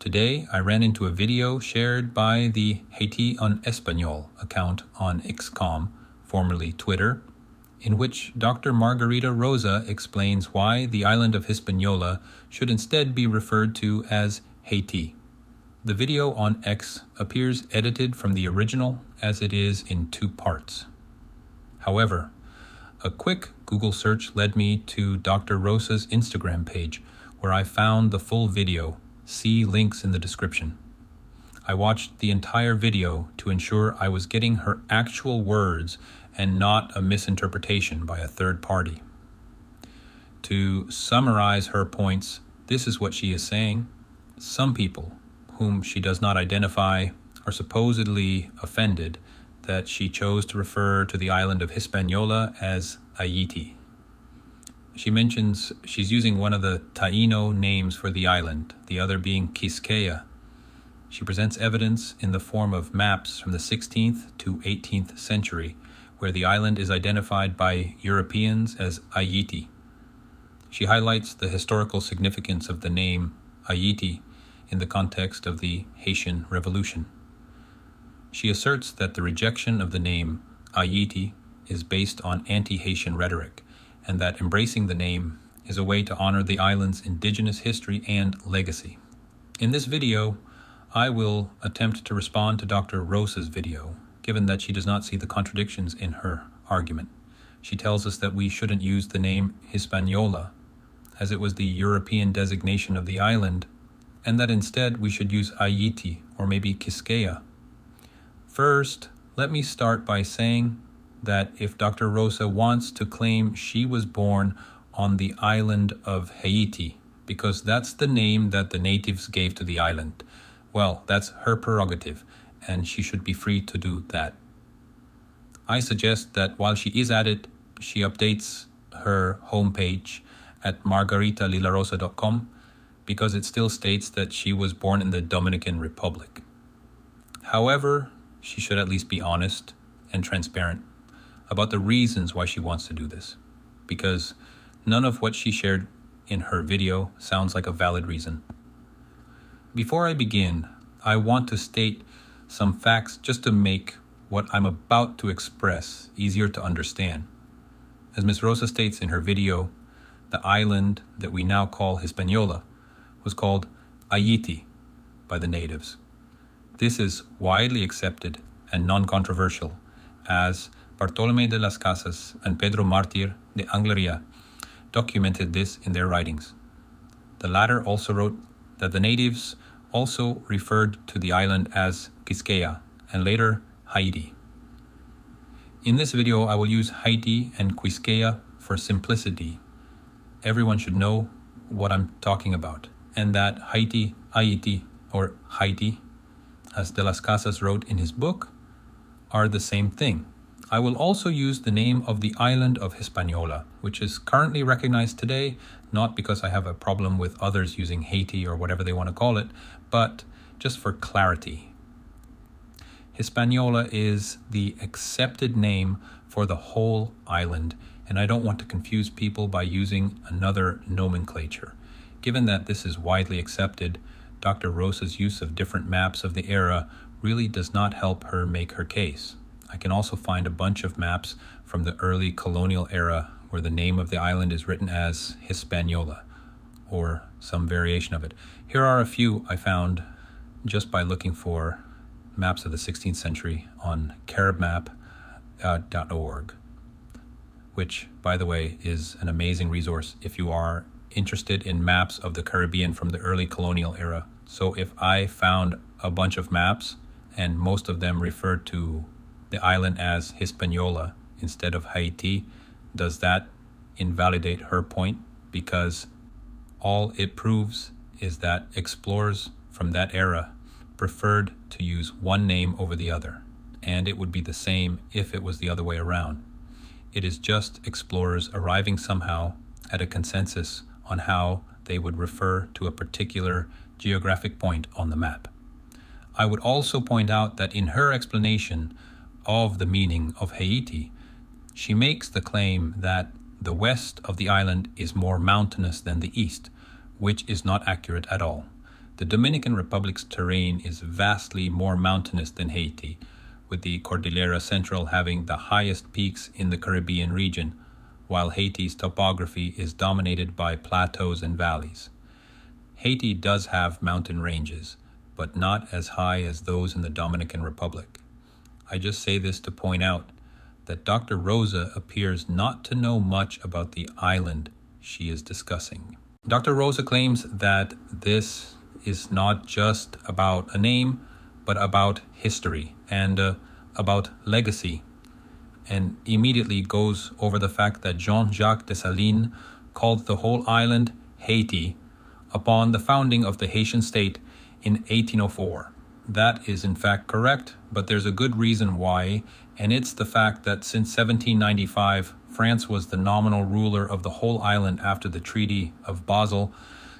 Today, I ran into a video shared by the Haitian Espanol account on XCOM, formerly Twitter, in which Dr. Margarita Rosa explains why the island of Hispaniola should instead be referred to as Haiti. The video on X appears edited from the original as it is in 2 parts. However, a quick Google search led me to Dr. Rosa's Instagram page, where I found the full video. See links in the description. I watched the entire video to ensure I was getting her actual words and not a misinterpretation by a third party. To summarize her points, this is what she is saying. Some people, whom she does not identify, are supposedly offended that she chose to refer to the island of Hispaniola as Ayiti. She mentions she's using one of the Taíno names for the island, the other being Quisqueya. She presents evidence in the form of maps from the 16th to 18th century, where the island is identified by Europeans as Ayiti. She highlights the historical significance of the name Ayiti in the context of the Haitian Revolution. She asserts that the rejection of the name Ayiti is based on anti-Haitian rhetoric, and that embracing the name is a way to honor the island's indigenous history and legacy. In this video, I will attempt to respond to Dr. Rosa's video, given that she does not see the contradictions in her argument. She tells us that we shouldn't use the name Hispaniola, as it was the European designation of the island, and that instead we should use Ayiti or maybe Quisqueya. First, let me start by saying that if Dr. Rosa wants to claim she was born on the island of Haiti, because that's the name that the natives gave to the island, well, that's her prerogative, and she should be free to do that. I suggest that while she is at it, she updates her homepage at margaritalilarosa.com, because it still states that she was born in the Dominican Republic. However, she should at least be honest and transparent about the reasons why she wants to do this, because none of what she shared in her video sounds like a valid reason. Before I begin, I want to state some facts just to make what I'm about to express easier to understand. As Ms. Rosa states in her video, the island that we now call Hispaniola was called Ayiti by the natives. This is widely accepted and non-controversial, as Bartolomé de las Casas and Pedro Martir de Angleria documented this in their writings. The latter also wrote that the natives also referred to the island as Quisqueya and later Haiti. In this video, I will use Haiti and Quisqueya for simplicity. Everyone should know what I'm talking about, and that Haiti, Ayiti, or Haiti, as de las Casas wrote in his book, are the same thing. I will also use the name of the island of Hispaniola, which is currently recognized today, not because I have a problem with others using Haiti or whatever they want to call it, but just for clarity. Hispaniola is the accepted name for the whole island, and I don't want to confuse people by using another nomenclature. Given that this is widely accepted, Dr. Rosa's use of different maps of the era really does not help her make her case. I can also find a bunch of maps from the early colonial era where the name of the island is written as Hispaniola, or some variation of it. Here are a few I found just by looking for maps of the 16th century on caribmap.org, which, by the way, is an amazing resource if you are interested in maps of the Caribbean from the early colonial era. So if I found a bunch of maps and most of them referred to the island as Hispaniola instead of Haiti, does that invalidate her point? Because all it proves is that explorers from that era preferred to use one name over the other, and it would be the same if it was the other way around. It is just explorers arriving somehow at a consensus on how they would refer to a particular geographic point on the map. I would also point out that in her explanation of the meaning of Haiti, she makes the claim that the west of the island is more mountainous than the east, which is not accurate at all. The Dominican Republic's terrain is vastly more mountainous than Haiti, with the Cordillera Central having the highest peaks in the Caribbean region, while Haiti's topography is dominated by plateaus and valleys. Haiti does have mountain ranges, but not as high as those in the Dominican Republic. I just say this to point out that Dr. Rosa appears not to know much about the island she is discussing. Dr. Rosa claims that this is not just about a name, but about history and about legacy, and immediately goes over the fact that Jean-Jacques Dessalines called the whole island Haiti upon the founding of the Haitian state in 1804. That is in fact correct, but there's a good reason why, and it's the fact that since 1795, France was the nominal ruler of the whole island after the Treaty of Basel,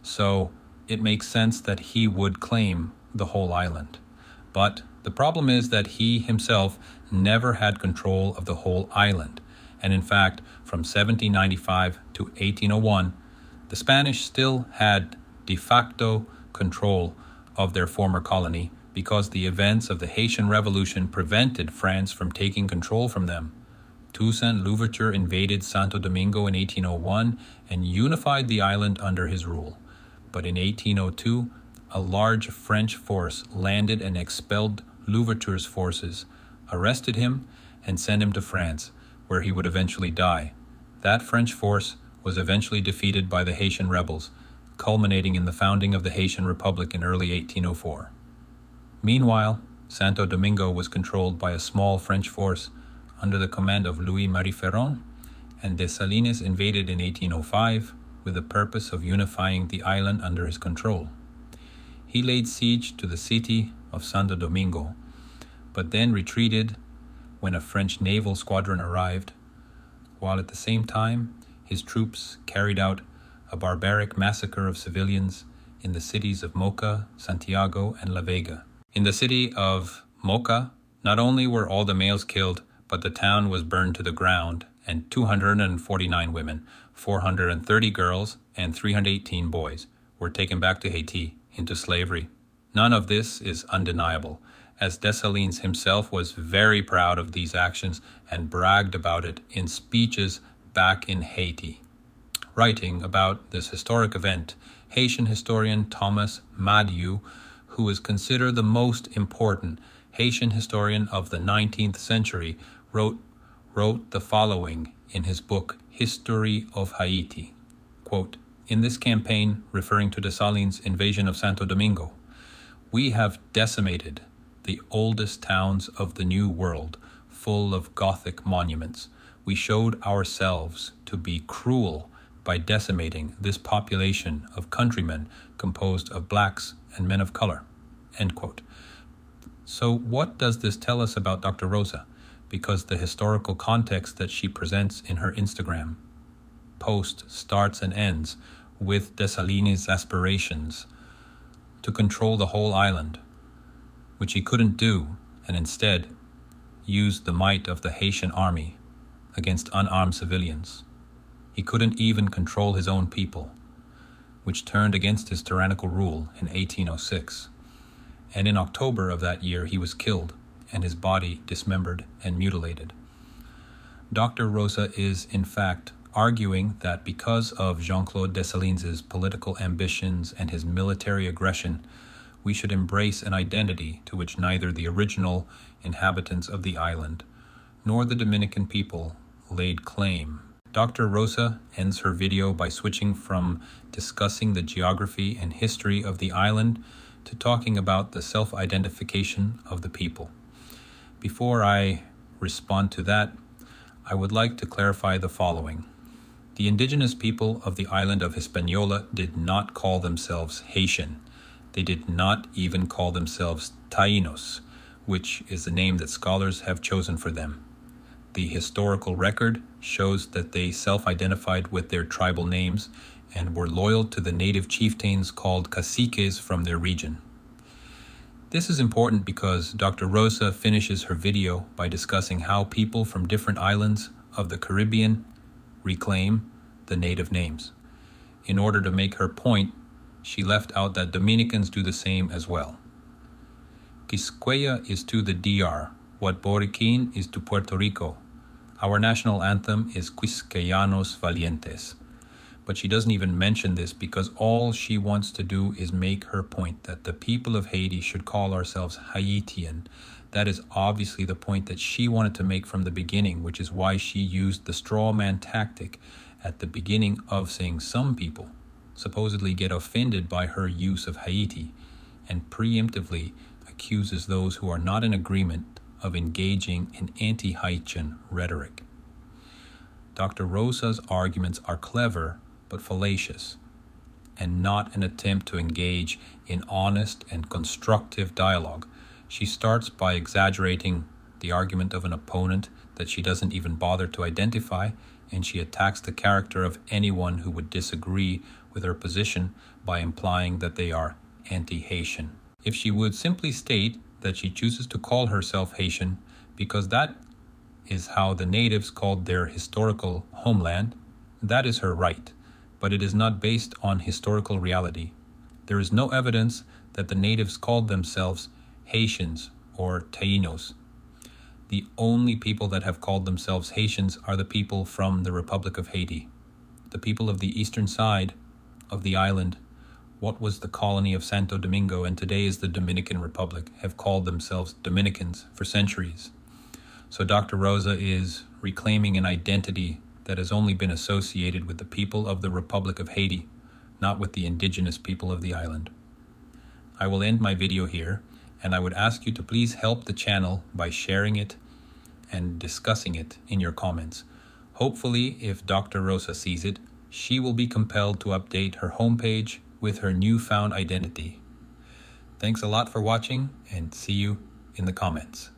so it makes sense that he would claim the whole island. But the problem is that he himself never had control of the whole island, and in fact, from 1795 to 1801, the Spanish still had de facto control of their former colony because the events of the Haitian Revolution prevented France from taking control from them. Toussaint Louverture invaded Santo Domingo in 1801 and unified the island under his rule. But in 1802, a large French force landed and expelled Louverture's forces, arrested him, and sent him to France, where he would eventually die. That French force was eventually defeated by the Haitian rebels, culminating in the founding of the Haitian Republic in early 1804. Meanwhile, Santo Domingo was controlled by a small French force under the command of Louis-Marie Ferron, and Dessalines invaded in 1805 with the purpose of unifying the island under his control. He laid siege to the city of Santo Domingo, but then retreated when a French naval squadron arrived, while at the same time his troops carried out a barbaric massacre of civilians in the cities of Moca, Santiago, and La Vega. In the city of Moca, not only were all the males killed, but the town was burned to the ground, and 249 women, 430 girls, and 318 boys were taken back to Haiti into slavery. None of this is undeniable, as Dessalines himself was very proud of these actions and bragged about it in speeches back in Haiti. Writing about this historic event, Haitian historian Thomas Madieu, who is considered the most important Haitian historian of the 19th century, wrote the following in his book, History of Haiti. Quote, "In this campaign, referring to Dessalines' invasion of Santo Domingo, we have decimated the oldest towns of the New World, full of Gothic monuments. We showed ourselves to be cruel by decimating this population of countrymen composed of blacks and men of color." End quote. So what does this tell us about Dr. Rosa? Because the historical context that she presents in her Instagram post starts and ends with Dessalines' aspirations to control the whole island, which he couldn't do, and instead used the might of the Haitian army against unarmed civilians. He couldn't even control his own people, which turned against his tyrannical rule in 1806. And in October of that year, he was killed and his body dismembered and mutilated. Dr. Rosa is, in fact, arguing that because of Jean-Claude Dessalines' political ambitions and his military aggression, we should embrace an identity to which neither the original inhabitants of the island nor the Dominican people laid claim. Dr. Rosa ends her video by switching from discussing the geography and history of the island to talking about the self-identification of the people. Before I respond to that, I would like to clarify the following. The indigenous people of the island of Hispaniola did not call themselves Haitian. They did not even call themselves Taínos, which is the name that scholars have chosen for them. The historical record shows that they self-identified with their tribal names and were loyal to the native chieftains called caciques from their region. This is important because Dr. Rosa finishes her video by discussing how people from different islands of the Caribbean reclaim the native names. In order to make her point, she left out that Dominicans do the same as well. Quisqueya is to the DR what Boriquín is to Puerto Rico. Our national anthem is Quisqueyanos Valientes. But she doesn't even mention this because all she wants to do is make her point that the people of Haiti should call ourselves Haitian. That is obviously the point that she wanted to make from the beginning, which is why she used the straw man tactic at the beginning of saying some people supposedly get offended by her use of Haiti and preemptively accuses those who are not in agreement of engaging in anti-Haitian rhetoric. Dr. Rosa's arguments are clever but fallacious, and not an attempt to engage in honest and constructive dialogue. She starts by exaggerating the argument of an opponent that she doesn't even bother to identify, and she attacks the character of anyone who would disagree with her position by implying that they are anti-Haitian. If she would simply state that she chooses to call herself Haitian because that is how the natives called their historical homeland, that is her right, but it is not based on historical reality. There is no evidence that the natives called themselves Haitians or Taínos. The only people that have called themselves Haitians are the people from the Republic of Haiti. The people of the eastern side of the island, what was the colony of Santo Domingo and today is the Dominican Republic, have called themselves Dominicans for centuries. So Dr. Rosa is reclaiming an identity that has only been associated with the people of the Republic of Haiti, not with the indigenous people of the island. I will end my video here, and I would ask you to please help the channel by sharing it and discussing it in your comments. Hopefully, if Dr. Rosa sees it, she will be compelled to update her homepage with her newfound identity. Thanks a lot for watching, and see you in the comments.